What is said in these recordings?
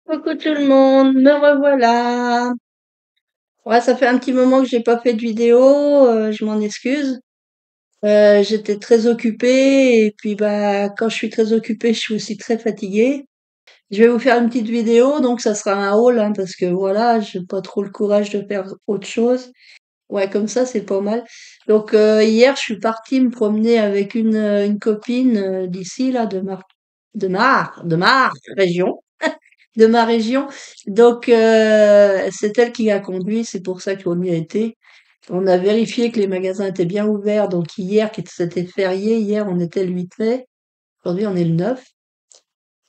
Coucou tout le monde, me revoilà. Ouais, ça fait un petit moment que j'ai pas fait de vidéo, je m'en excuse. J'étais très occupée et puis bah quand je suis très occupée, je suis aussi très fatiguée. Je vais vous faire une petite vidéo, donc ça sera un haul hein, parce que voilà, j'ai pas trop le courage de faire autre chose. Ouais, comme ça c'est pas mal. Donc hier, je suis partie me promener avec une copine d'ici là de ma région de ma région. Donc, c'est elle qui a conduit, c'est pour ça qu'on y a été. On a vérifié que les magasins étaient bien ouverts. Donc hier, qui c'était férié, hier on était le 8 mai. Aujourd'hui on est le 9.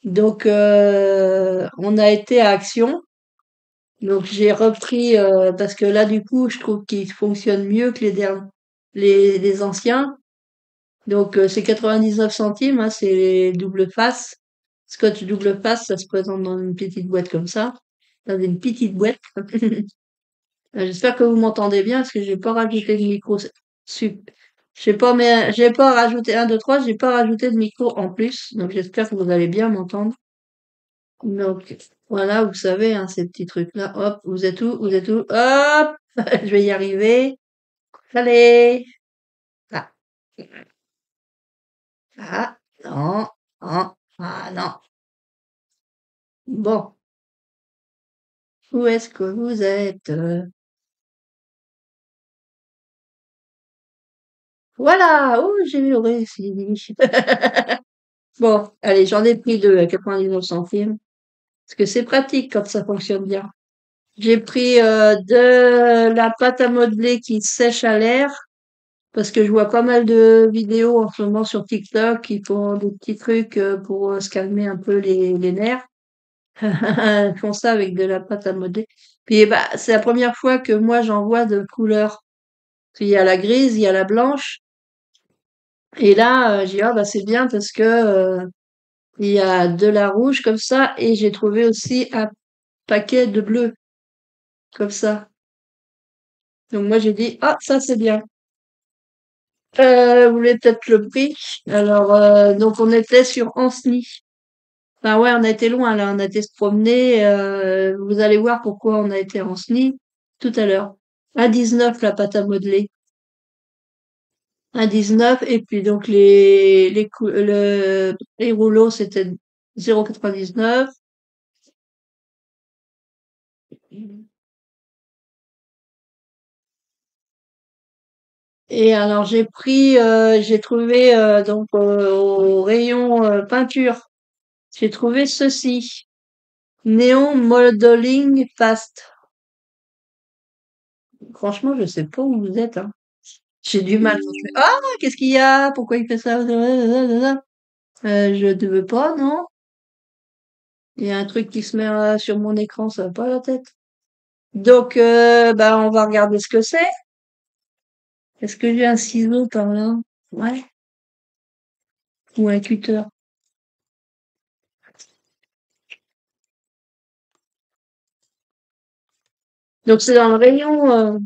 Donc on a été à Action. Donc j'ai repris parce que là du coup je trouve qu'il fonctionne mieux que les anciens. Donc c'est 99 centimes, hein, c'est les double face. Scotch double face, ça se présente dans une petite boîte comme ça. Dans une petite boîte. J'espère que vous m'entendez bien parce que j'ai pas rajouté de micro. J'ai pas, mais j'ai pas rajouté 1, 2, 3, j'ai pas rajouté de micro en plus. Donc j'espère que vous allez bien m'entendre. Donc voilà, vous savez, hein, ces petits trucs-là. Hop, vous êtes où? Vous êtes où? Hop! Je vais y arriver. Allez! Ah, ah, non, non, ah non. Bon, où est-ce que vous êtes? Voilà! Oh, j'ai réussi. Bon, allez, j'en ai pris deux à 99 centimes. Parce que c'est pratique quand ça fonctionne bien. J'ai pris de la pâte à modeler qui sèche à l'air, parce que je vois pas mal de vidéos en ce moment sur TikTok qui font des petits trucs pour se calmer un peu les nerfs. Ils font ça avec de la pâte à modeler. Puis bah c'est la première fois que moi j'en vois de couleur. Il y a la grise, il y a la blanche. Et là, j'ai dit, ah bah c'est bien parce que il y a de la rouge comme ça et j'ai trouvé aussi un paquet de bleu comme ça. Donc moi j'ai dit, ah ça c'est bien. Vous voulez peut-être le prix? Alors donc on était sur Ancenis. Enfin ouais, on a été loin là, on a été se promener. Vous allez voir pourquoi on a été à Ancenis tout à l'heure. 1,19 la pâte à modeler. 1,19 et puis donc les rouleaux c'était 0,99. Et alors j'ai trouvé donc au rayon peinture, j'ai trouvé ceci. Néon Modeling Fast. Franchement, je sais pas où vous êtes, hein. J'ai du mal. Ah, qu'est-ce qu'il y a? Pourquoi il fait ça? Je ne veux pas, non? Il y a un truc qui se met sur mon écran, ça va pas la tête. Donc, bah, on va regarder ce que c'est. Est-ce que j'ai un ciseau par là? Ouais. Ou un cutter. Donc, c'est dans le rayon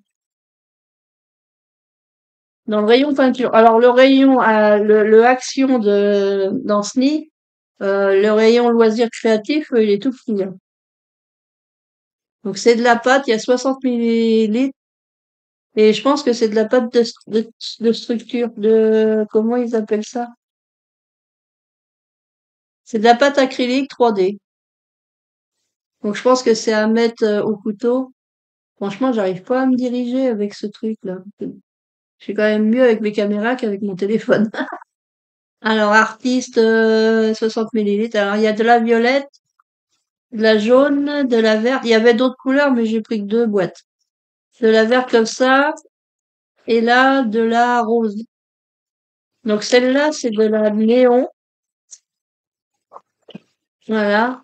peinture. Alors, le rayon, le action d'Ancenis, le rayon loisirs créatifs, il est tout petit, hein. Donc c'est de la pâte, il y a 60 millilitres et je pense que c'est de la pâte de structure, comment ils appellent ça? C'est de la pâte acrylique 3D. Donc je pense que c'est à mettre au couteau. Franchement, j'arrive pas à me diriger avec ce truc-là. Je suis quand même mieux avec mes caméras qu'avec mon téléphone. Alors artiste 60 millilitres. Alors il y a de la violette, de la jaune, de la verte. Il y avait d'autres couleurs, mais j'ai pris que deux boîtes. De la verte comme ça et là de la rose. Donc celle-là, c'est de la néon. Voilà.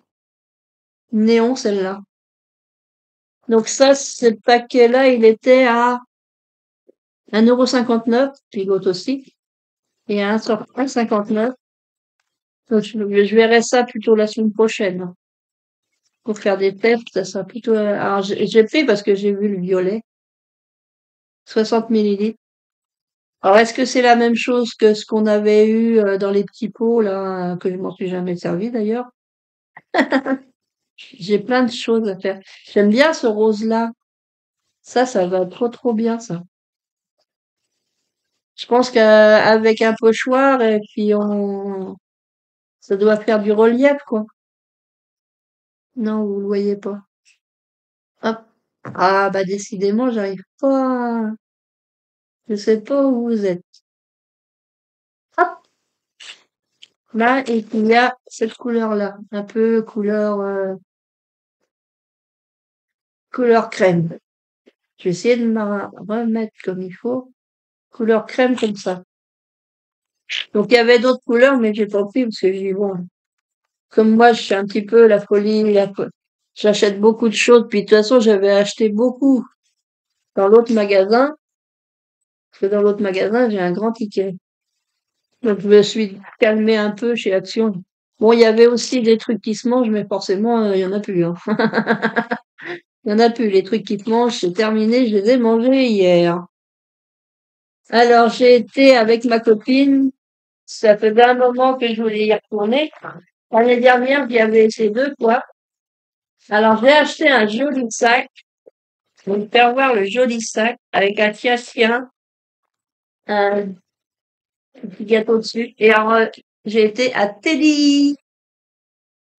Néon, celle-là. Donc ça, ce paquet-là, il était à 1,59 €, puis l'autre aussi. Et à 1,59 €. Donc je verrai ça plutôt la semaine prochaine, hein. Pour faire des tests, ça sera plutôt, alors j'ai pris parce que j'ai vu le violet. 60 millilitres. Alors est-ce que c'est la même chose que ce qu'on avait eu dans les petits pots, là, que je m'en suis jamais servi d'ailleurs? J'ai plein de choses à faire. J'aime bien ce rose-là. Ça va trop bien, ça. Je pense qu'avec un pochoir et puis ça doit faire du relief, quoi. Non, vous le voyez pas. Hop. Ah, bah, décidément, j'arrive pas. Je sais pas où vous êtes. Hop. Là, et puis il y a cette couleur-là. Un peu couleur crème. Je vais essayer de me remettre comme il faut. Couleur crème comme ça. Donc il y avait d'autres couleurs, mais j'ai pas pris parce que j'ai dit bon, comme moi je suis un petit peu la folie, j'achète beaucoup de choses, puis de toute façon j'avais acheté beaucoup dans l'autre magasin, parce que dans l'autre magasin j'ai un grand ticket. Donc je me suis calmée un peu chez Action. Bon, il y avait aussi des trucs qui se mangent, mais forcément il y en a plus. Hein. Il y en a plus. Les trucs qui se mangent, c'est terminé, je les ai mangés hier. Alors j'ai été avec ma copine. Ça faisait un moment que je voulais y retourner. L'année dernière, j'y avais essayé deux fois. Alors, j'ai acheté un joli sac. Je vais vous faire voir le joli sac avec un tien-tien, un petit gâteau dessus. Et alors, j'ai été à Teddy.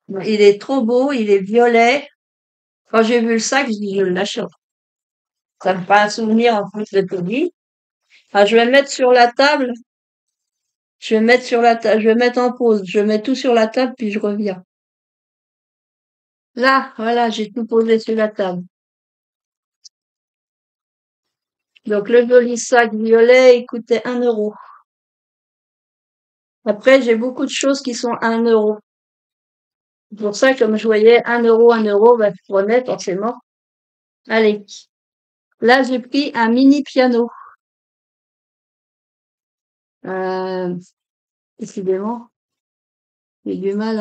Il est trop beau, il est violet. Quand j'ai vu le sac, je dis, je l'achète. Ça me fait un souvenir en plus de Teddy. Alors, je vais le mettre sur la table. Je vais mettre sur la table. Je vais mettre en pause. Je mets tout sur la table, puis je reviens. Là, voilà, j'ai tout posé sur la table. Donc le joli sac violet, il coûtait 1 euro. Après, j'ai beaucoup de choses qui sont 1 euro. C'est pour ça, comme je voyais 1 euro, bah, je prenais forcément. Allez. Là, j'ai pris un mini piano. Euh, décidément, j'ai du mal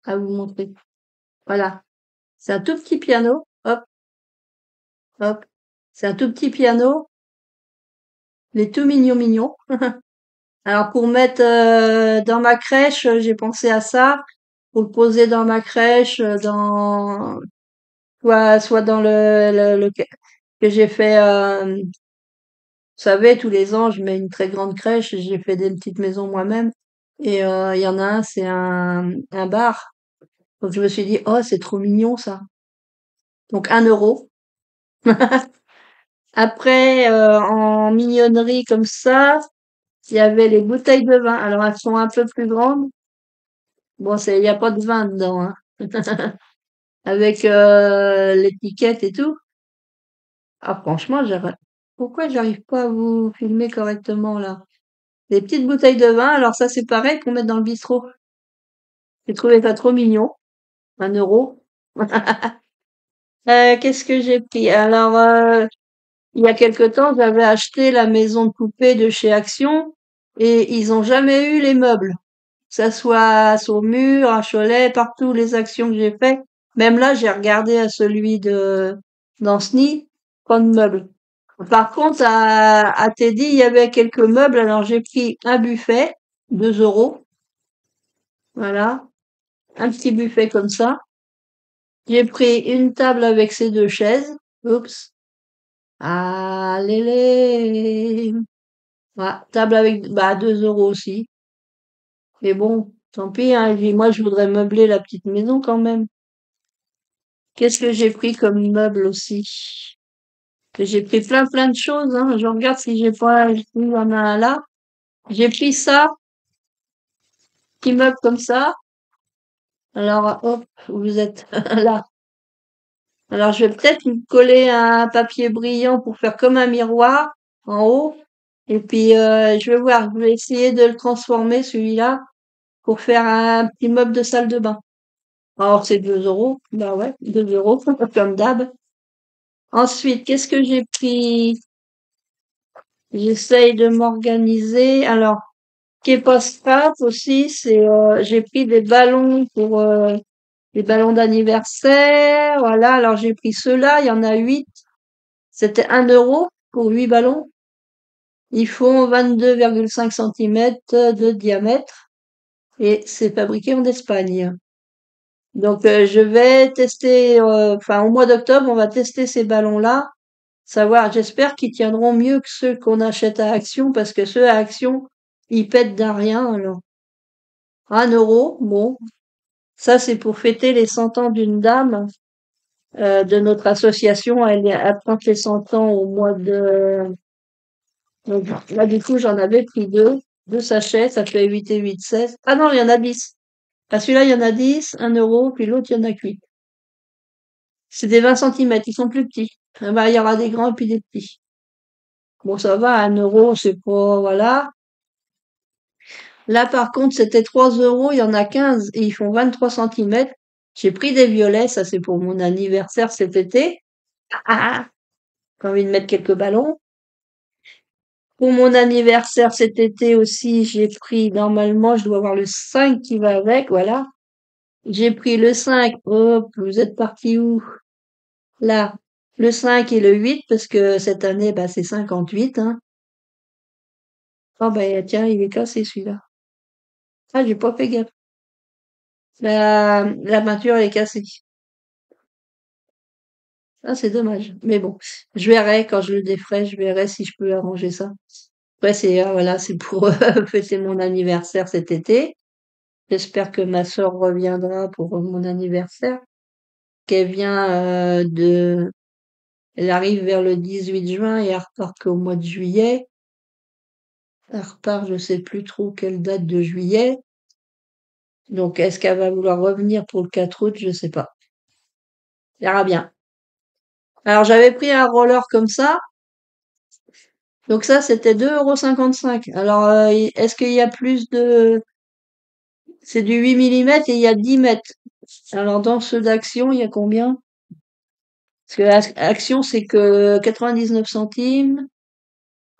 à vous montrer. Voilà. C'est un tout petit piano. Hop, hop. C'est un tout petit piano. Il est tout mignon. Alors, pour mettre dans ma crèche, j'ai pensé à ça. Pour le poser dans ma crèche, soit dans le que j'ai fait, vous savez, tous les ans, je mets une très grande crèche, j'ai fait des petites maisons moi-même. Et il y en a un, c'est un bar. Donc je me suis dit, oh, c'est trop mignon ça. Donc 1 euro. Après, en mignonnerie comme ça, il y avait les bouteilles de vin. Alors elles sont un peu plus grandes. Bon, il n'y a pas de vin dedans, hein. Avec l'étiquette et tout. Ah, franchement, pourquoi j'arrive pas à vous filmer correctement là? Des petites bouteilles de vin, alors ça c'est pareil pour mettre dans le bistrot. J'ai trouvé ça trop mignon. 1 euro. Qu'est-ce que j'ai pris? Alors, il y a quelque temps, j'avais acheté la maison de poupée de chez Action et ils ont jamais eu les meubles. Que ça soit à Saumur, à Cholet, partout les actions que j'ai fait. Même là, j'ai regardé à celui de d'Ancenis, pas de meubles. Par contre, à Teddy, il y avait quelques meubles, alors j'ai pris un buffet, 2 euros, voilà, un petit buffet comme ça. J'ai pris une table avec ses deux chaises. Oups. Allez, voilà, table avec, bah, 2 euros aussi. Mais bon, tant pis, hein, moi je voudrais meubler la petite maison quand même. Qu'est-ce que j'ai pris comme meuble aussi? J'ai pris plein de choses, hein. Je regarde si j'ai pas, il y en a un là. J'ai pris ça, petit meuble comme ça. Alors, hop, vous êtes là. Alors, je vais peut-être lui coller un papier brillant pour faire comme un miroir en haut. Et puis, je vais voir, je vais essayer de le transformer, celui-là, pour faire un petit meuble de salle de bain. Alors, c'est 2 euros. Bah ouais, 2 euros, comme d'hab. Ensuite, qu'est-ce que j'ai pris? J'essaye de m'organiser. Alors, qui est pas scrap aussi, j'ai pris des ballons pour des ballons d'anniversaire. Voilà, alors j'ai pris ceux-là, il y en a 8. C'était 1 euro pour 8 ballons. Ils font 22,5 centimètres de diamètre et c'est fabriqué en Espagne. Donc je vais tester, enfin au mois d'octobre, on va tester ces ballons-là, savoir. J'espère qu'ils tiendront mieux que ceux qu'on achète à Action, parce que ceux à Action, ils pètent d'un rien. Alors 1 euro, bon, ça c'est pour fêter les 100 ans d'une dame de notre association. Elle prend les 100 ans au mois de. Donc là du coup j'en avais pris deux sachets, ça fait 8 et 8, 16. Ah non, il y en a 10. Ah, celui-là, il y en a 10, 1 euro, puis l'autre, il y en a que 8. C'est des 20 centimètres, ils sont plus petits. Ah bah, il y aura des grands et puis des petits. Bon, ça va, 1 euro, c'est pas, voilà. Là, par contre, c'était 3 euros, il y en a 15 et ils font 23 centimètres. J'ai pris des violets, ça c'est pour mon anniversaire cet été. Ah, j'ai envie de mettre quelques ballons. Pour mon anniversaire cet été aussi, j'ai pris, normalement, je dois avoir le 5 qui va avec, voilà. J'ai pris le 5. Hop, vous êtes parti où? Là, le 5 et le 8, parce que cette année, bah, c'est 58, hein. Oh, bah, tiens, il est cassé, celui-là. Ah, j'ai pas fait gaffe. La peinture, elle est cassée. Ah, c'est dommage. Mais bon, je verrai quand je le déferai, je verrai si je peux arranger ça. Après, voilà, c'est pour fêter mon anniversaire cet été. J'espère que ma sœur reviendra pour mon anniversaire. Qu'elle vient, elle arrive vers le 18 juin et elle repart qu'au mois de juillet. Elle repart, je sais plus trop quelle date de juillet. Donc, est-ce qu'elle va vouloir revenir pour le 4 août? Je sais pas. On verra bien. Alors, j'avais pris un roller comme ça. Donc ça, c'était 2,55 €. Alors, est-ce qu'il y a plus de... C'est du 8 millimètres et il y a 10 mètres. Alors, dans ceux d'Action, il y a combien? Parce que Action, c'est que 99 centimes.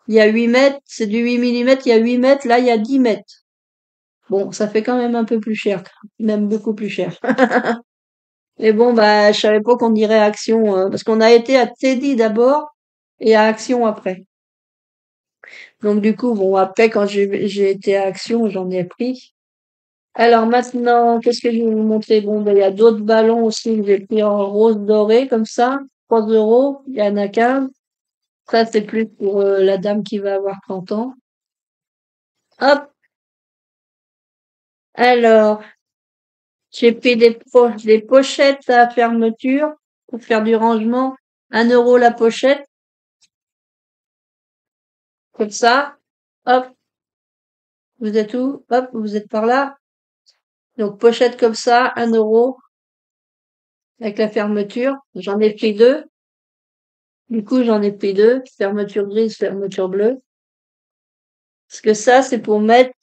Il y a 8 mètres, c'est du 8 millimètres, il y a 8 mètres, là, il y a 10 mètres. Bon, ça fait quand même un peu plus cher, même beaucoup plus cher. Mais bon, bah, je savais pas qu'on irait à Action, parce qu'on a été à Teddy d'abord et à Action après. Donc du coup, bon, après, quand j'ai été à Action, j'en ai pris. Alors maintenant, qu'est-ce que je vais vous montrer? Bon, ben, il y a d'autres ballons aussi que j'ai pris en rose doré, comme ça. 3 euros. Il y en a qu'un. Ça, c'est plus pour la dame qui va avoir 30 ans. Hop. Alors, j'ai pris des pochettes à fermeture pour faire du rangement. 1 euro la pochette, comme ça. Hop. Vous êtes où? Hop, vous êtes par là. Donc, pochette comme ça, 1 euro, avec la fermeture. J'en ai pris deux. Du coup, j'en ai pris deux. Fermeture grise, fermeture bleue. Parce que ça, c'est pour mettre,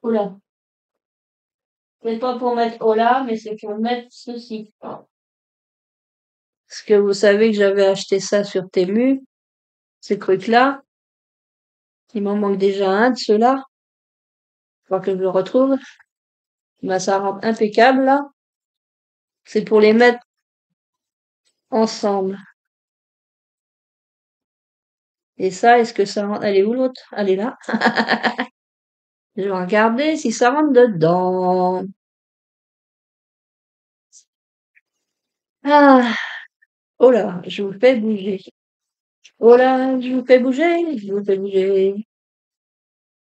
oula. C'est pas pour mettre Ola, mais c'est pour mettre ceci. Parce que vous savez que j'avais acheté ça sur Temu. Ces trucs-là. Il m'en manque déjà un de ceux-là. Faut que je le retrouve. Bah, ça rend impeccable, là. C'est pour les mettre ensemble. Et ça, est-ce que ça rentre? Elle est où l'autre? Elle est là. Je vais regarder si ça rentre dedans. Ah, oh là, je vous fais bouger. Oh là, je vous fais bouger, je vous fais bouger.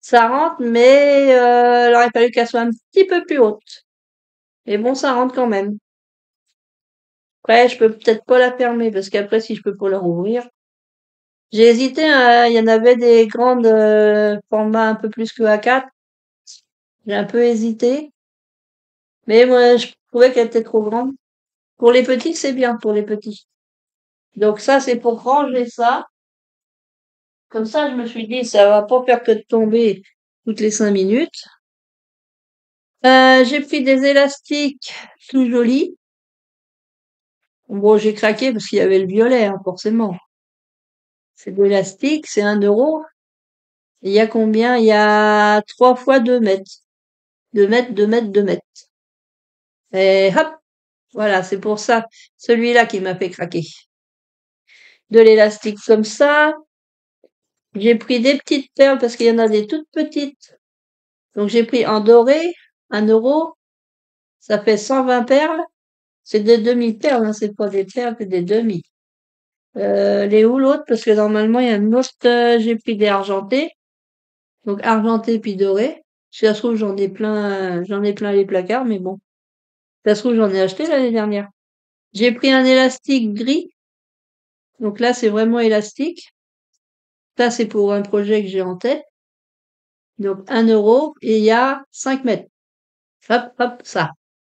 Ça rentre, mais il aurait fallu qu'elle soit un petit peu plus haute. Et bon, ça rentre quand même. Après, je peux peut-être pas la fermer, parce qu'après, si je peux pas la rouvrir. J'ai hésité, il y en avait des grandes formats un peu plus que A4. J'ai un peu hésité. Mais moi, je trouvais qu'elle était trop grande. Pour les petits, c'est bien, pour les petits. Donc ça, c'est pour ranger ça. Comme ça, je me suis dit, ça va pas faire que de tomber toutes les 5 minutes. J'ai pris des élastiques tout jolis. Bon, j'ai craqué parce qu'il y avait le violet, hein, forcément. C'est de l'élastique, c'est 1 euro. Il y a combien? Il y a 3 fois 2 mètres. 2 mètres, 2 mètres, 2 mètres. Et hop, voilà, c'est pour ça. Celui-là qui m'a fait craquer. De l'élastique comme ça. J'ai pris des petites perles parce qu'il y en a des toutes petites. Donc j'ai pris en doré. 1 euro, ça fait 120 perles. C'est des demi-perles, hein, c'est pas des perles, c'est des demi. Elle est où l'autre? Parce que normalement, il y a une autre, j'ai pris des argentés. Donc argenté puis doré. Si ça se trouve, j'en ai plein les placards, mais bon. Si ça se trouve, j'en ai acheté l'année dernière. J'ai pris un élastique gris. Donc là, c'est vraiment élastique. Ça, c'est pour un projet que j'ai en tête. Donc 1 euro et il y a 5 mètres. Hop, hop, ça.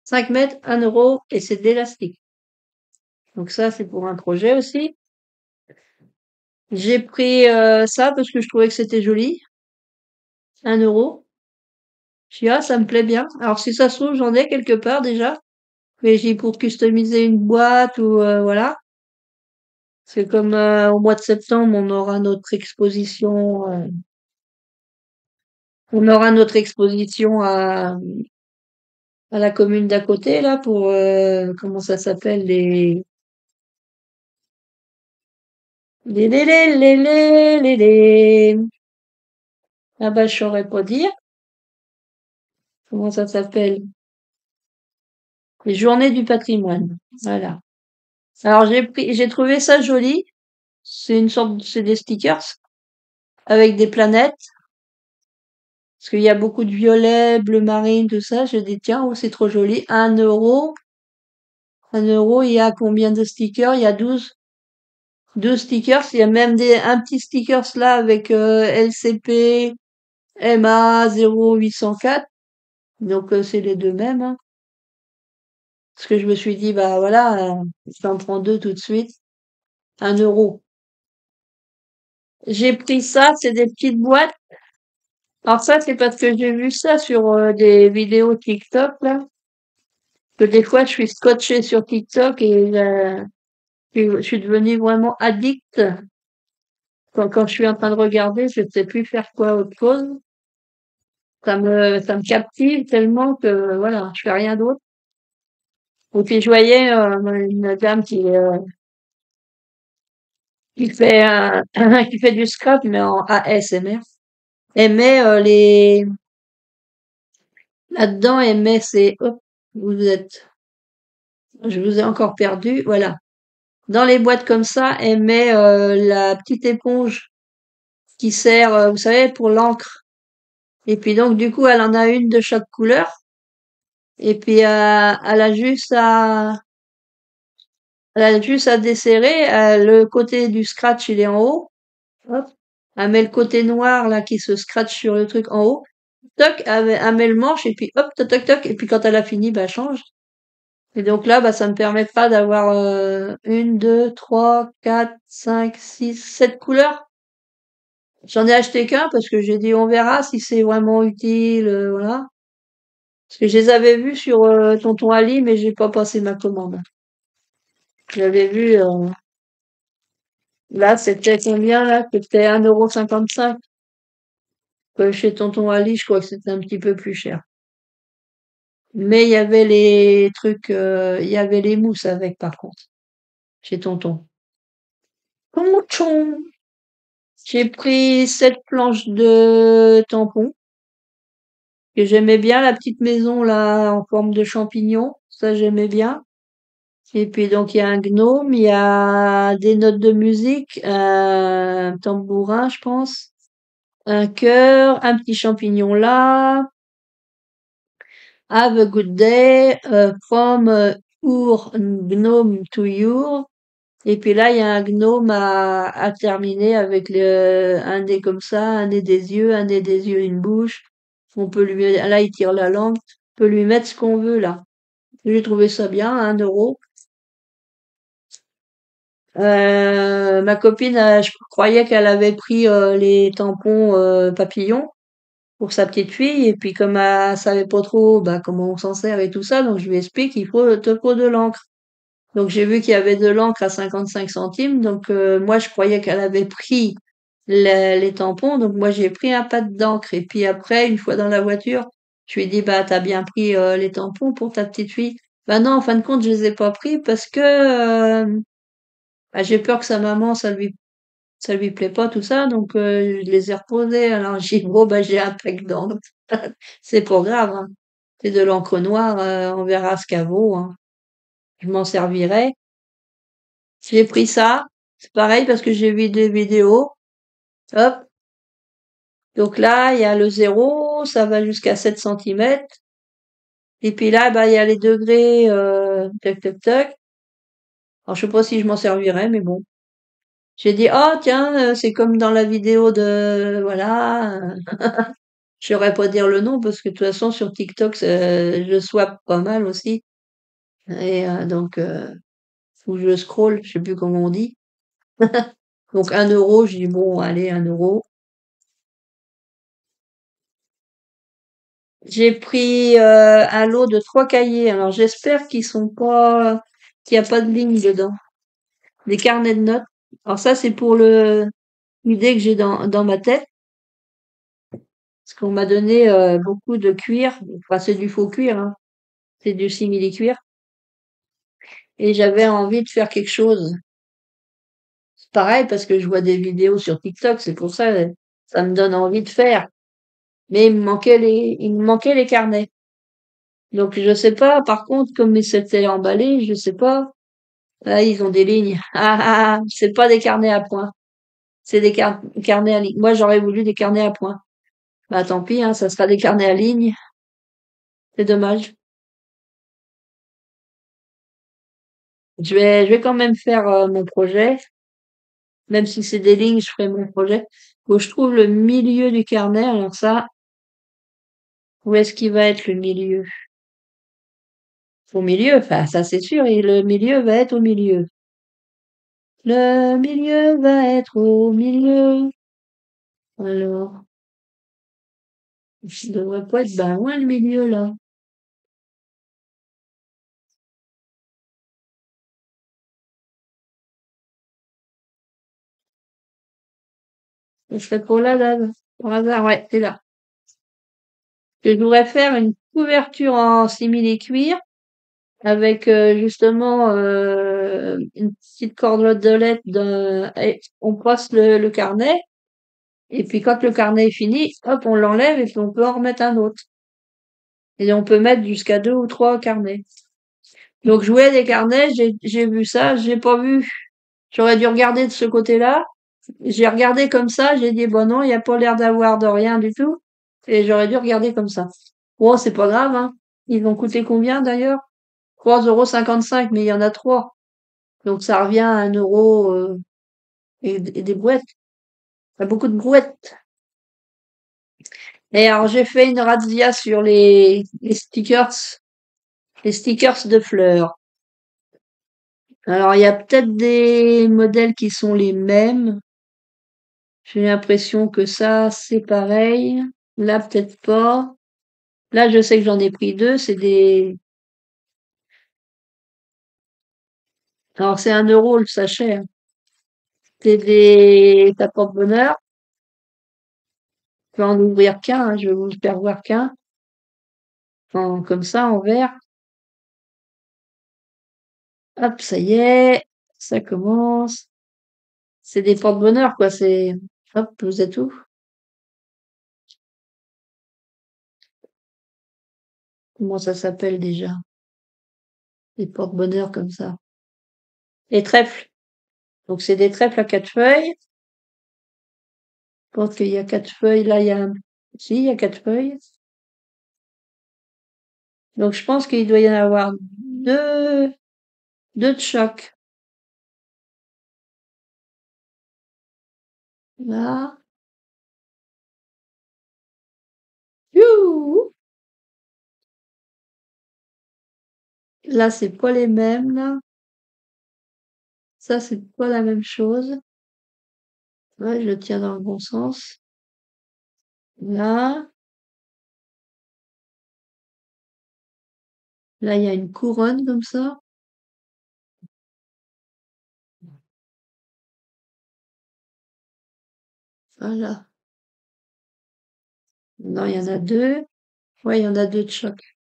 5 mètres, 1 euro et c'est de l'élastique. Donc ça, c'est pour un projet aussi. J'ai pris ça parce que je trouvais que c'était joli. 1 euro. Je dis, ah, ça me plaît bien. Alors si ça se trouve, j'en ai quelque part déjà. Mais j'ai pour customiser une boîte ou voilà. C'est comme au mois de septembre, on aura notre exposition à la commune d'à côté là pour comment ça s'appelle les ah bah je saurais pas dire comment ça s'appelle, les journées du patrimoine. Voilà. Alors j'ai trouvé ça joli. C'est des stickers avec des planètes. Parce qu'il y a beaucoup de violet, bleu marine, tout ça. J'ai dit, tiens, oh, c'est trop joli. 1 euro. 1 euro, il y a combien de stickers? Il y a 12 stickers. Il y a même un petit stickers là avec LCP, MA 0804. Donc, c'est les deux mêmes, hein. Parce que je me suis dit, bah voilà, j'en prends deux tout de suite. 1 euro. J'ai pris ça, c'est des petites boîtes. Alors ça, c'est parce que j'ai vu ça sur des vidéos TikTok, là. Que des fois, je suis scotchée sur TikTok et je suis devenue vraiment addict. Quand je suis en train de regarder, je ne sais plus faire quoi autre chose. Ça me captive tellement que, voilà, je fais rien d'autre. Et puis, je voyais, une dame qui fait qui fait du scrap, mais en ASMR. Elle met, là-dedans, elle met hop, vous êtes, je vous ai encore perdu, voilà. Dans les boîtes comme ça, elle met, la petite éponge qui sert, vous savez, pour l'encre. Et puis donc du coup, elle en a une de chaque couleur. Et puis elle a juste à desserrer. Le côté du scratch, il est en haut. Hop. Elle met le côté noir là qui se scratch sur le truc en haut. Toc, elle met le manche et puis hop, toc toc toc. Et puis quand elle a fini, bah elle change. Et donc là, bah ça me permettra d'avoir une, deux, trois, quatre, cinq, six, 7 couleurs. J'en ai acheté qu'un parce que j'ai dit on verra si c'est vraiment utile, voilà. Parce que je les avais vus sur Tonton Ali, mais j'ai pas passé ma commande. J'avais vu, là, c'était combien, là? C'était 1,55 €. Chez Tonton Ali, je crois que c'était un petit peu plus cher. Mais il y avait les trucs, il y avait les mousses avec, par contre, chez Tonton. Tonton! J'ai pris 7 planches de tampons, que j'aimais bien, la petite maison, là, en forme de champignon. Ça, j'aimais bien. Et puis donc il y a un gnome, il y a des notes de musique, un tambourin, je pense, un cœur, un petit champignon là. Have a good day, from your gnome to you. Et puis là il y a un gnome à terminer avec un nez comme ça, un nez des yeux, un nez des yeux, une bouche. On peut lui, là il tire la langue, on peut lui mettre ce qu'on veut là. J'ai trouvé ça bien, 1 euro. Ma copine, je croyais qu'elle avait pris les tampons papillons pour sa petite fille et puis comme elle savait pas trop bah, comment on s'en sert et tout ça, donc je lui explique qu'il te faut de l'encre. Donc j'ai vu qu'il y avait de l'encre à 55 centimes, donc moi je croyais qu'elle avait pris les tampons, donc moi j'ai pris un pad d'encre et puis après une fois dans la voiture, je lui ai dit bah t'as bien pris les tampons pour ta petite fille. Bah non, en fin de compte je les ai pas pris parce que bah, j'ai peur que sa maman ça lui plaît pas tout ça, donc je les ai reposés. Alors j'ai dit bon bah j'ai un pec d'encre, c'est pas grave, hein. C'est de l'encre noire, on verra ce qu'elle vaut, hein. Je m'en servirai. J'ai pris ça. C'est pareil parce que j'ai vu des vidéos. Hop. Donc là, il y a le zéro, ça va jusqu'à 7 centimètres. Et puis là, bah, il y a les degrés, tac, tac, tac. Alors, je sais pas si je m'en servirai, mais bon. J'ai dit, oh, tiens, c'est comme dans la vidéo de, voilà, je saurais pas dire le nom parce que de toute façon, sur TikTok, je swap pas mal aussi. Et, donc, faut que je scroll, je sais plus comment on dit. Donc, 1 euro, j'ai dit, bon, allez, 1 euro. J'ai pris, un lot de 3 cahiers. Alors, j'espère qu'il y a pas de ligne dedans. Des carnets de notes. Alors ça, c'est pour l'idée que j'ai dans ma tête. Parce qu'on m'a donné beaucoup de cuir. Enfin, c'est du faux cuir, hein. C'est du simili-cuir. Et j'avais envie de faire quelque chose. C'est pareil parce que je vois des vidéos sur TikTok. C'est pour ça, ça me donne envie de faire. Mais il me manquait les carnets. Donc, je sais pas. Par contre, comme c'était emballé, je sais pas. Là, ils ont des lignes. Ah, ah, ah, c'est pas des carnets à points. C'est des carnets à ligne. Moi, j'aurais voulu des carnets à points. Bah, tant pis, hein, ça sera des carnets à ligne. C'est dommage. Je vais quand même faire mon projet. Même si c'est des lignes, je ferai mon projet. Faut que je trouve le milieu du carnet. Alors ça, où est-ce qu'il va être le milieu? Au milieu, enfin, ça c'est sûr. Et le milieu va être au milieu. Le milieu va être au milieu. Alors, je devrais pas être ben loin le milieu là. Je serait pour là, par hasard, ouais, c'est là. Je voudrais faire une couverture en simili-cuir avec justement une petite cordelette et on passe le carnet et puis quand le carnet est fini, hop, on l'enlève et puis on peut en remettre un autre. Et on peut mettre jusqu'à 2 ou 3 carnets. Donc jouer des carnets, j'ai vu ça, j'ai pas vu. J'aurais dû regarder de ce côté-là. J'ai regardé comme ça, j'ai dit bon non, il y a pas l'air d'avoir de rien du tout. Et j'aurais dû regarder comme ça. Bon, c'est pas grave, hein. Ils vont coûter combien d'ailleurs? 3,55 €, mais il y en a 3. Donc ça revient à 1 euro et des brouettes. Il y a beaucoup de brouettes. Et alors j'ai fait une razzia sur les stickers de fleurs. Alors il y a peut-être des modèles qui sont les mêmes. J'ai l'impression que ça c'est pareil. Là peut-être pas. Là je sais que j'en ai pris deux. Alors c'est 1 euro le sachet, hein. C'est des ça porte-bonheur. Je vais en ouvrir qu'un, hein. Je vais vous faire voir qu'un. Comme ça en vert. Hop, ça y est, ça commence. C'est des porte-bonheur, quoi. Hop, vous êtes où? Comment ça s'appelle déjà? Des porte-bonheur comme ça. Les trèfles. Donc, c'est des trèfles à 4 feuilles. Je pense qu'il y a 4 feuilles. Là, si, il y a 4 feuilles. Donc, je pense qu'il doit y en avoir deux de chaque. Là. Youhou! Là, c'est pas les mêmes, là. Ça, c'est pas la même chose. Ouais, je le tiens dans le bon sens. Là. Là, il y a une couronne comme ça. Voilà. Non, il y en a deux. Ouais, il y en a deux de chaque.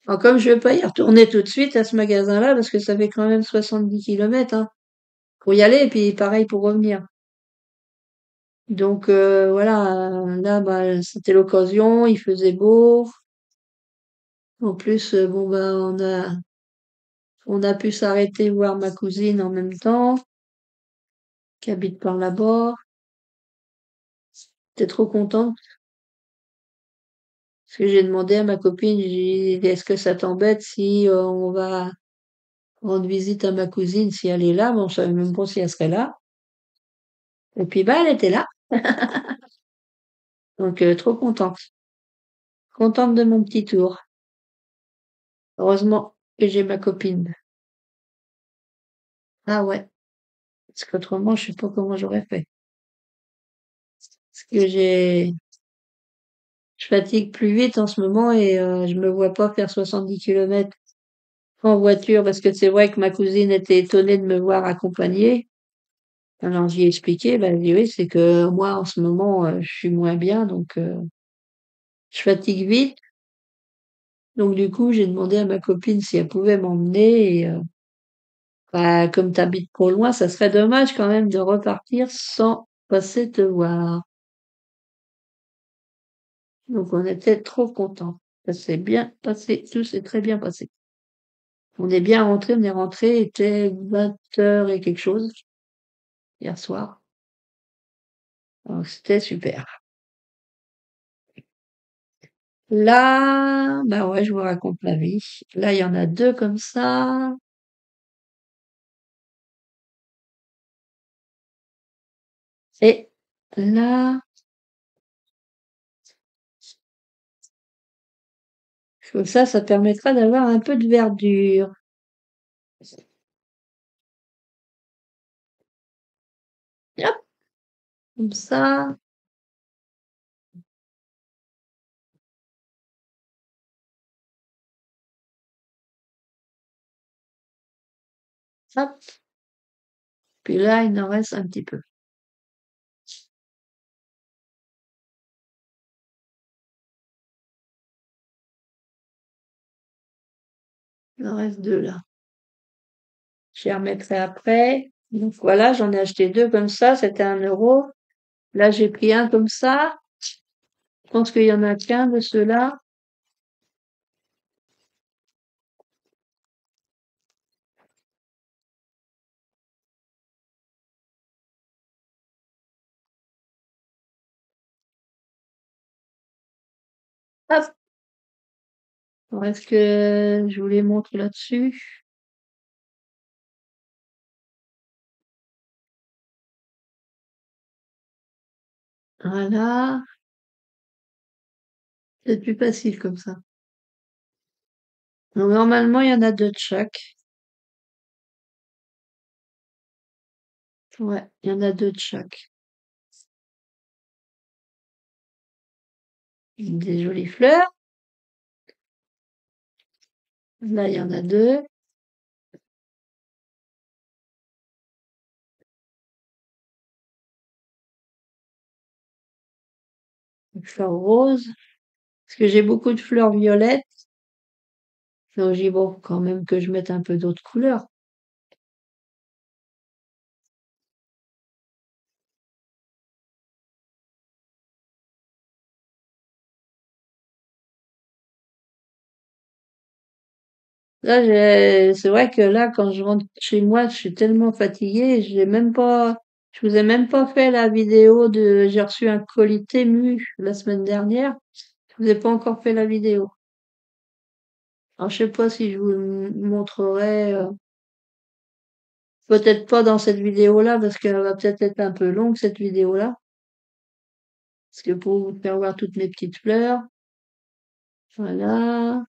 Alors, comme je vais pas y retourner tout de suite à ce magasin-là, parce que ça fait quand même 70 kilomètres, hein, pour y aller, et puis pareil pour revenir. Donc voilà, là, bah, c'était l'occasion, il faisait beau. En plus, bon, bah, on a pu s'arrêter voir ma cousine en même temps, qui habite par là-bas. J'étais trop contente parce que j'ai demandé à ma copine, j'ai dit, est-ce que ça t'embête si on va rendre visite à ma cousine si elle est là? Bon, je savais même pas si elle serait là. Et puis, bah, elle était là. Donc, trop contente. Contente de mon petit tour. Heureusement que j'ai ma copine. Ah ouais. Parce qu'autrement, je sais pas comment j'aurais fait. Parce que je fatigue plus vite en ce moment et je me vois pas faire 70 kilomètres en voiture parce que c'est vrai que ma cousine était étonnée de me voir accompagnée. Alors j'y ai expliqué, bah, elle dit oui, c'est que moi en ce moment je suis moins bien donc je fatigue vite. Donc du coup j'ai demandé à ma copine si elle pouvait m'emmener et bah, comme t'habites trop loin, ça serait dommage quand même de repartir sans passer te voir. Donc on était trop contents. Ça s'est bien passé, tout s'est très bien passé. On est bien rentré, on est rentré, il était 20 heures et quelque chose hier soir. Donc c'était super. Là, bah ouais, je vous raconte ma vie. Là, il y en a deux comme ça. Et là, comme ça permettra d'avoir un peu de verdure. Hop, comme ça. Hop. Puis là, il en reste un petit peu. Il en reste deux là. Je les remettrai après. Donc voilà, j'en ai acheté deux comme ça, c'était 1 euro. Là, j'ai pris un comme ça. Je pense qu'il y en a qu'un de ceux-là. Hop. Est-ce que je vous les montre là-dessus? Voilà. C'est plus facile comme ça. Donc, normalement, il y en a deux de chaque. Ouais, il y en a deux de chaque. Des jolies fleurs. Là, il y en a deux. Des fleurs roses. Parce que j'ai beaucoup de fleurs violettes. Donc, j'ai dit, bon, quand même que je mette un peu d'autres couleurs. Là, c'est vrai que là, quand je rentre chez moi, je suis tellement fatiguée, je vous ai même pas fait la vidéo j'ai reçu un colis Temu la semaine dernière. Je vous ai pas encore fait la vidéo. Alors, je sais pas si je vous le montrerai, peut-être pas dans cette vidéo-là, parce qu'elle va peut-être être un peu longue, cette vidéo-là. Parce que pour vous faire voir toutes mes petites fleurs, voilà,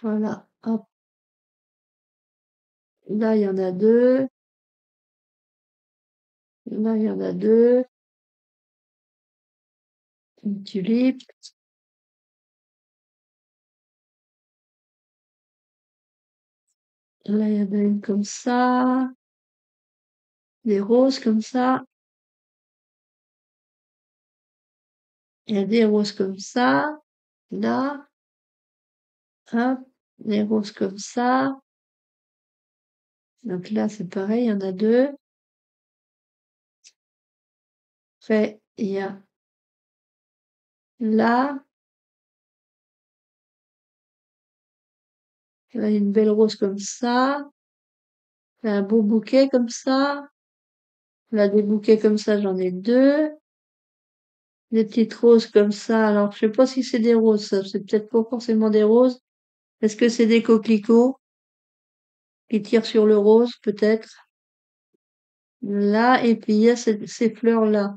voilà, hop, là, il y en a deux, là, il y en a deux, une tulipe, là, il y en a une comme ça, des roses comme ça, il y a des roses comme ça, là, hop, des roses comme ça. Donc là, c'est pareil, il y en a deux. Après, il y a là, Là, une belle rose comme ça. Là, un beau bouquet comme ça. Là, des bouquets comme ça, j'en ai deux. Des petites roses comme ça. Alors, je sais pas si c'est des roses, ça. C'est peut-être pas forcément des roses. Est-ce que c'est des coquelicots qui tirent sur le rose, peut-être? Là, et puis il y a ces fleurs-là.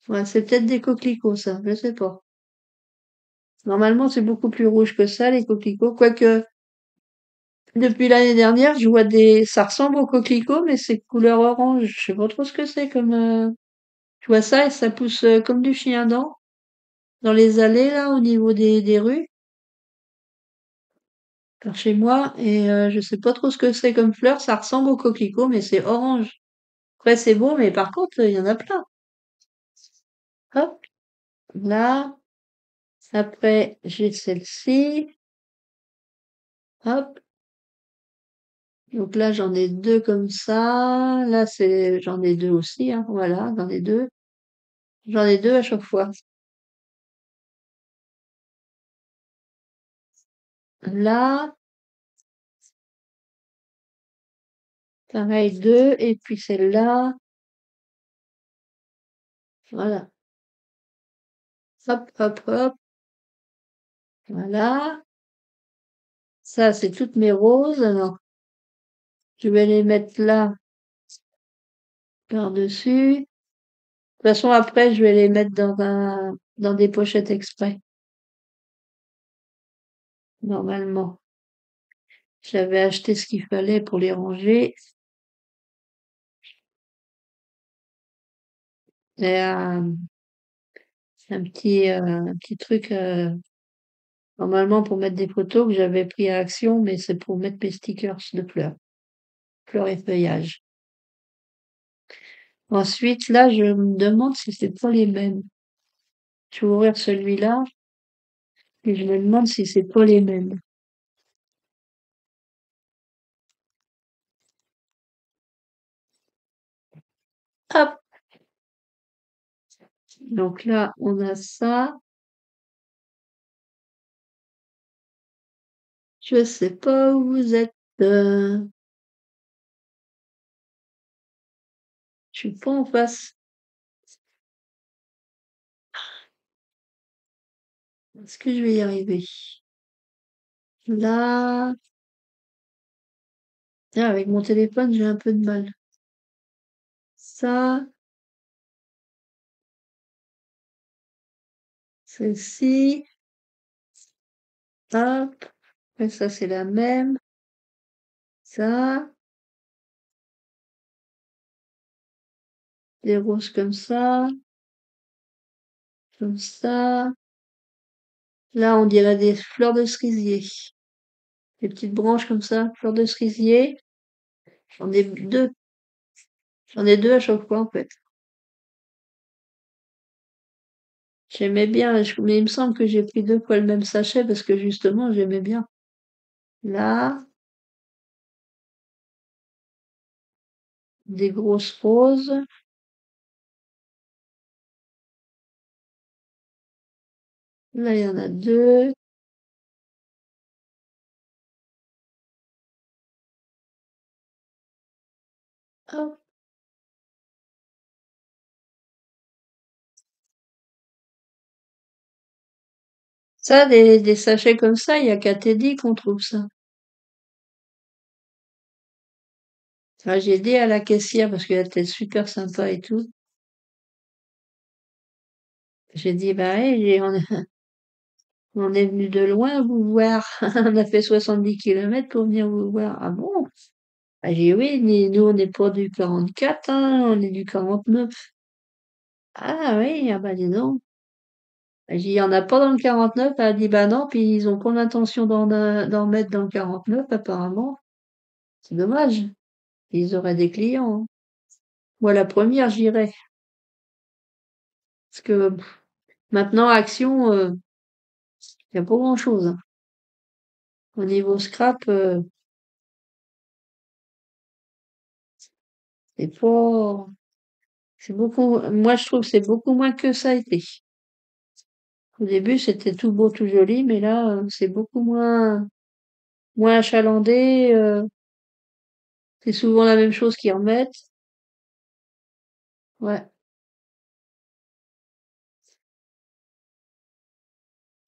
Ouais, c'est peut-être des coquelicots, ça. Je sais pas. Normalement, c'est beaucoup plus rouge que ça, les coquelicots. Quoique, depuis l'année dernière, je vois ça ressemble aux coquelicots, mais c'est couleur orange. Je sais pas trop ce que c'est comme, je vois ça et ça pousse comme du chien-dent dans les allées, là, au niveau des rues, par chez moi. Et je sais pas trop ce que c'est comme fleur. Ça ressemble aux coquelicots, mais c'est orange. Après, c'est beau, mais par contre, il y en a plein. Hop, là. Après, j'ai celle-ci. Hop. Donc là, j'en ai deux comme ça. Là, j'en ai deux aussi, hein. Voilà, j'en ai deux. J'en ai deux à chaque fois. Là, pareil, deux. Et puis celle-là. Voilà. Hop, hop, hop. Voilà. Ça, c'est toutes mes roses. Alors, je vais les mettre là, par-dessus. De toute façon, après, je vais les mettre dans des pochettes exprès, normalement. J'avais acheté ce qu'il fallait pour les ranger. Et, un petit truc, normalement pour mettre des photos que j'avais pris à Action, mais c'est pour mettre mes stickers de fleurs, fleurs et feuillages. Ensuite, là, je me demande si c'est pas les mêmes. Je vais ouvrir celui-là et je me demande si c'est pas les mêmes. Hop! Donc là, on a ça. Je sais pas où vous êtes. Je suis pas en face. Est-ce que je vais y arriver? Là, ah, avec mon téléphone, j'ai un peu de mal. Ça, celle-ci, hop. Et ça, c'est la même. Ça, des roses comme ça, comme ça. Là, on dirait des fleurs de cerisier. Des petites branches comme ça, fleurs de cerisier. J'en ai deux. J'en ai deux à chaque fois, en fait. J'aimais bien, mais il me semble que j'ai pris deux fois le même sachet parce que justement, j'aimais bien. Là, des grosses roses. Là, il y en a deux. Hop. Ça, des sachets comme ça, il y a qu'à Teddy qu'on trouve ça. Enfin, j'ai dit à la caissière parce qu'elle était super sympa et tout. J'ai dit, bah, hey, on est venu de loin vous voir. On a fait 70 kilomètres pour venir vous voir. Ah bon? Ah, j'ai dit oui, mais nous on n'est pas du 44, hein, on est du 49. Ah oui, ah bah dis donc. J'ai dit, il y en a pas dans le 49. Elle a dit, bah non, puis ils ont pas l'intention d'en mettre dans le 49, apparemment. C'est dommage. Ils auraient des clients, hein. Moi, la première, j'irais. Parce que maintenant, Action, il y a pas grand-chose, hein. Au niveau scrap, c'est pas, c'est beaucoup, moi, je trouve que c'est beaucoup moins que ça a été. Au début, c'était tout beau, tout joli, mais là, c'est beaucoup moins. moins achalandé, c'est souvent la même chose qu'ils remettent. Ouais.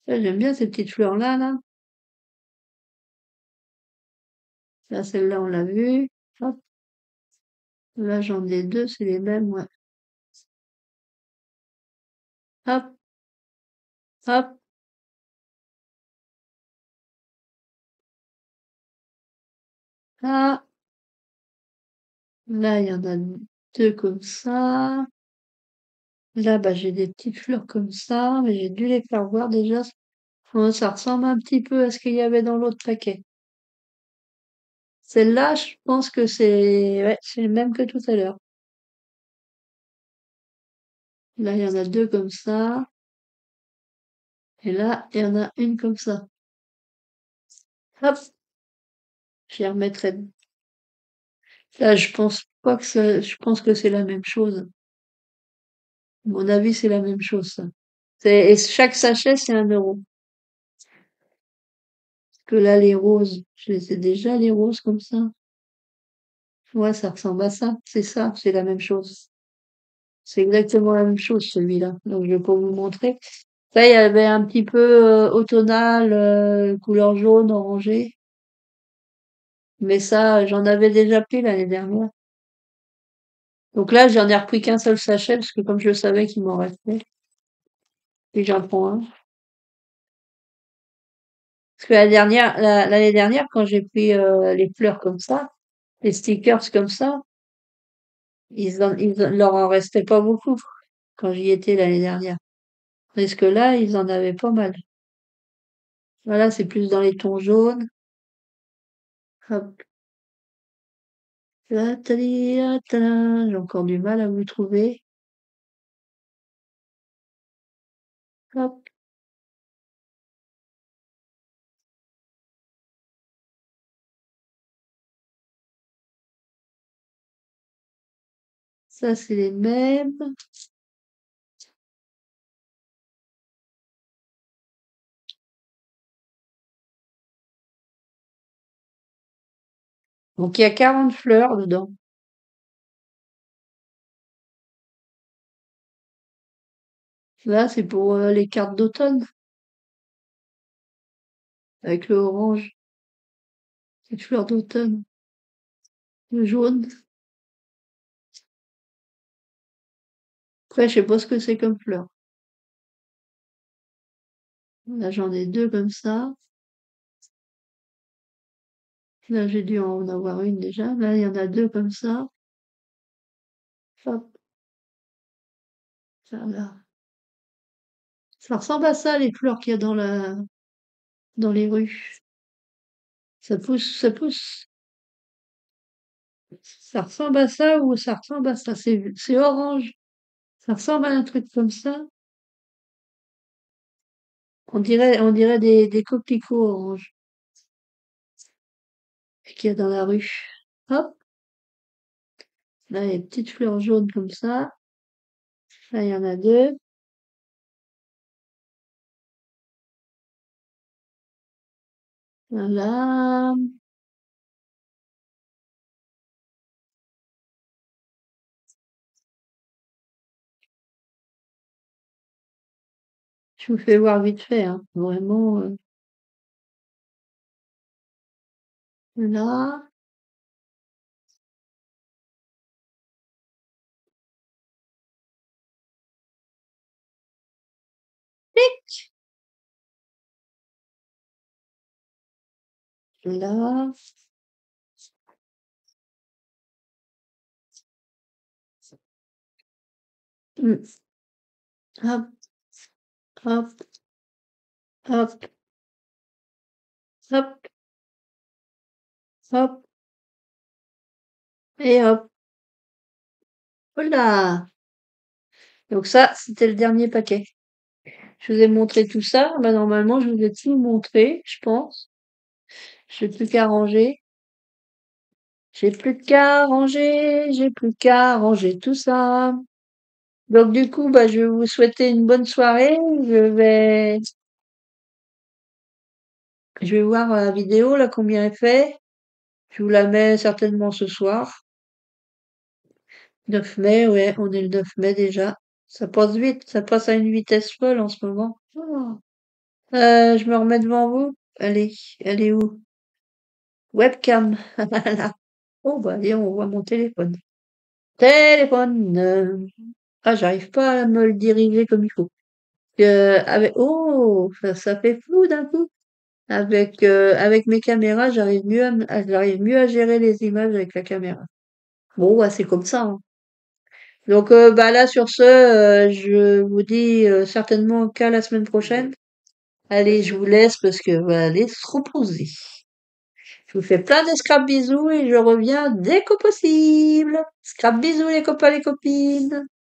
Ça, j'aime bien ces petites fleurs-là, là. Là, celle-là, on l'a vue. Hop. Là, j'en ai deux, c'est les mêmes, ouais. Hop, hop. Là, là, il y en a deux comme ça. Là, bah, j'ai des petites fleurs comme ça, mais j'ai dû les faire voir déjà. Oh, ça ressemble un petit peu à ce qu'il y avait dans l'autre paquet. Celle-là, je pense que ouais, c'est le même que tout à l'heure. Là, il y en a deux comme ça. Et là, il y en a une comme ça. Hop, j'y remettrai. Là, je pense pas que je pense que c'est la même chose. À mon avis, c'est la même chose, ça. Et chaque sachet, c'est 1 euro. Parce que là, les roses, je les ai déjà, les roses comme ça. Ouais, ça ressemble à ça. C'est ça, c'est la même chose. C'est exactement la même chose, celui-là. Donc, je vais pas vous montrer. Là, il y avait un petit peu automnal, couleur jaune, orangé. Mais ça, j'en avais déjà pris l'année dernière. Donc là, j'en ai repris qu'un seul sachet parce que comme je savais qu'il m'en restait, et j'en prends un. Parce que l'année dernière, quand j'ai pris les fleurs comme ça, les stickers comme ça, leur en restait pas beaucoup quand j'y étais l'année dernière. Parce que là, ils en avaient pas mal. Voilà, c'est plus dans les tons jaunes. Hop. Là, tali, là, tadam. J'ai encore du mal à vous trouver. Hop. Ça, c'est les mêmes. Donc, il y a 40 fleurs dedans. Là, c'est pour les cartes d'automne, avec le orange, les fleurs d'automne, le jaune. Après, je sais pas ce que c'est comme fleur. Là, j'en ai deux comme ça. Là, j'ai dû en avoir une déjà. Là, il y en a deux comme ça. Hop, ça, là. Ça ressemble à ça, les fleurs qu'il y a dans les rues. Ça pousse, ça pousse. Ça ressemble à ça ou ça ressemble à ça. C'est orange. Ça ressemble à un truc comme ça. On dirait des coquelicots orange qu'il y a dans la rue. Hop, là, il y a des petites fleurs jaunes comme ça. Là, il y en a deux. Voilà. Je vous fais voir vite fait, hein. Vraiment, là, là, mmh, hop, hop, hop, hop, hop et hop. Voilà. Donc ça, c'était le dernier paquet. Je vous ai montré tout ça. Bah, normalement, je vous ai tout montré, je pense. J'ai plus qu'à ranger. J'ai plus qu'à ranger tout ça. Donc du coup, bah, je vais vous souhaiter une bonne soirée. Je vais Je vais voir la vidéo, là, combien elle fait. Je vous la mets certainement ce soir. 9 mai, ouais, on est le 9 mai déjà. Ça passe vite, ça passe à une vitesse folle en ce moment. Oh. Je me remets devant vous. Allez, elle est où? Webcam. Voilà. Oh, bah, allez, on voit mon téléphone. Téléphone. Ah, j'arrive pas à me le diriger comme il faut. Oh, ça fait flou d'un coup. Avec mes caméras, j'arrive mieux à gérer les images avec la caméra. Bon, bah, c'est comme ça, hein. Donc, bah, là, sur ce, je vous dis certainement qu'à la semaine prochaine. Allez, je vous laisse parce que va aller se reposer. Je vous fais plein de scrap bisous et je reviens dès que possible. Scrap bisous les copains, les copines.